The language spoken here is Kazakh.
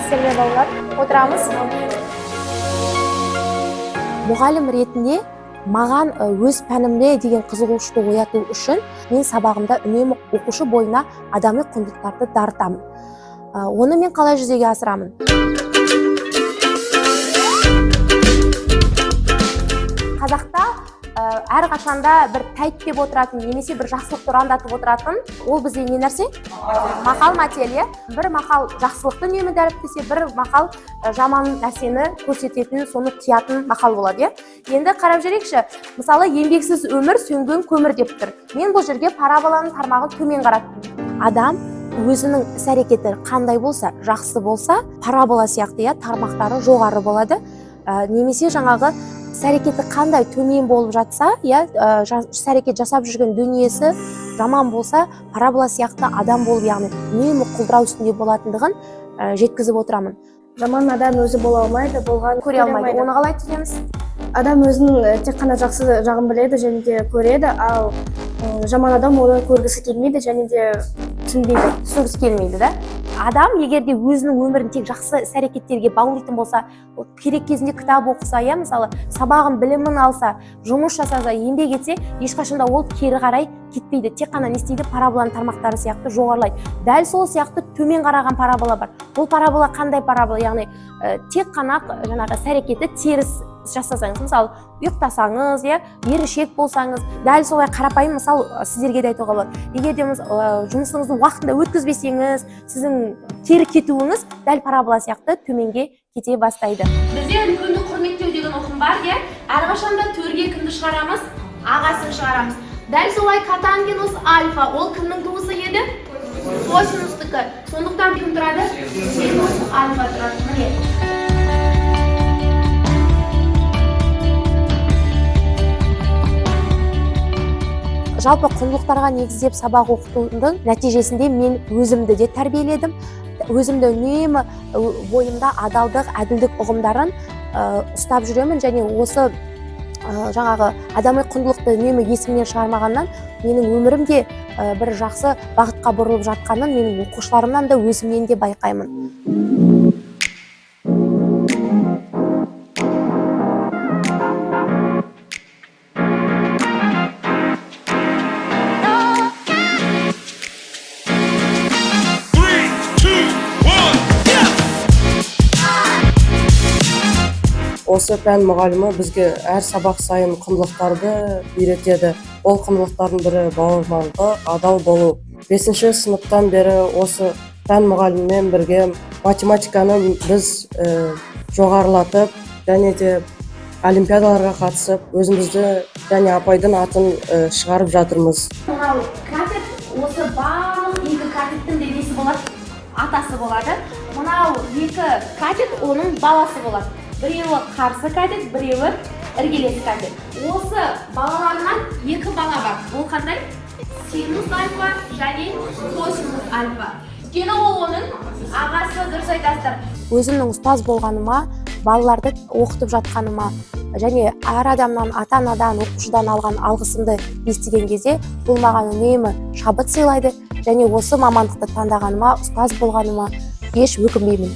сәлеметсіздер ме балалар? Отырамыз. Мұғалім ретінде маған өз пәнімде деген қызығушылықты ояту үшін мен сабағымда үнемі оқушы бойына адами құндылықтарды дарытамын. Оны мен қалай жүзеге асырамын? Қазақта әрқашанда бір тәйт деп отыратын, немесе бір жақсылықты ұрандатып отыратын, ол бізде не нәрсе? Мақал мәтел, иә? Бір мақал жақсылықты үнемі дәріптесе, бір мақал жаман нәрсені көрсететін, соны тиятын мақал болады, иә? Енді қарап жүрейікші, мысалы, еңбексіз өмір сөнген көмір деп тұр. Мен бұл жерге параболаның тармағын төмен қараттым. Адам өзінің іс-әрекеті қандай болса, жақсы болса, парабола сияқты, иә, тармақтары жоғары болады. Немесе жаңағы іс-әрекеті қандай төмен болып жатса, іс-әрекет жасап жүрген дүниесі жаман болса, парабола сияқты адам болып, яғни үнемі құлдырау үстінде болатындығын жеткізіп отырамын. Жаман адам өзі бола алмайды, болған көре алмайды. Оны қалай түсінеміз? Адам өзінің тек қана жақсы жағын біледі және де көреді, ал жаман адам оны көргісі келмейді және де түсінгісі келмейді, да? Адам егерде өзінің өмірін тек жақсы іс-әрекеттерге баулитын болса, керек кезінде кітап оқыса, мысалы, сабағын, білімін алса, жұмыс жасаса, еңбек етсе, ешқашанда ол кері қарай кетпейді. Тек қана не істейді? Параболаның тармақтары сияқты жоғарылайды. Дәл сол сияқты төмен қараған парабола бар. Бұл парабола қандай парабола? Яғни тек қана жаңағы іс-әрекеті теріс жасасаңыз, мысалы, ұйықтасаңыз, еріншек болсаңыз, дәл солай қарапайым мысал сіздерге де айтуға болады. Егер де жұмысыңызды уақытында өткізбесеңіз, сіздің кері кетуіңіз дәл парабола сияқты төменге кете бастайды. Бізде үлкенді құрметтеу деген ұғым бар, әрқашанда төрге кімді шығарамыз? Ағасын шығарамыз. Дәл солай котангенус альфа, ол кімнің туысы еді? Косинустікі. Сондықтан кім тұрады? Синус альфа тұрады. Міне. Жалпы құндылықтарға негіздеп сабақ оқытудың нәтижесінде мен өзімді де тәрбиеледім. Өзімді үнемі бойымда адалдық, әділдік ұғымдарын ұстап жүремін, және осы жаңағы адами құндылықты үнемі есімнен шығармағаннан менің өмірімде бір жақсы бағытқа бұрылып жатқанын менің оқушыларымнан да өзімнен де байқаймын. Осы пән мұғалімі бізге әр сабақ сайын құндылықтарды үйретеді. Ол құндылықтардың бірі бауырмалдық, адал болу. 5-ші сыныптан бері осы пән мұғалімімен бірге математиканы біз жоғарылатып, және де олимпиадаларға қатысып, өзімізді және апайдың атын шығарып жатырмыз. Мынау катет, осы барлық екі катеттің денесі болады, атасы болады. Мынау екі катет, оның баласы болады. Біреуі қарсы катет, біреуі іргелес катет. Осы балаларынан екі бала бар. Ол қандай? Синус альфа және косинус альфа. Өйткені ол оның ағасы, дұрыс айтасыздар. Өзімнің ұстаз болғаныма, балаларды оқытып жатқаныма, және әр адамнан, ата-анадан, оқушыдан алған алғысымды естіген кезде, бұл маған үнемі шабыт сыйлайды, және осы мамандықты таңдағаныма, ұстаз болғаныма еш өкінбеймін.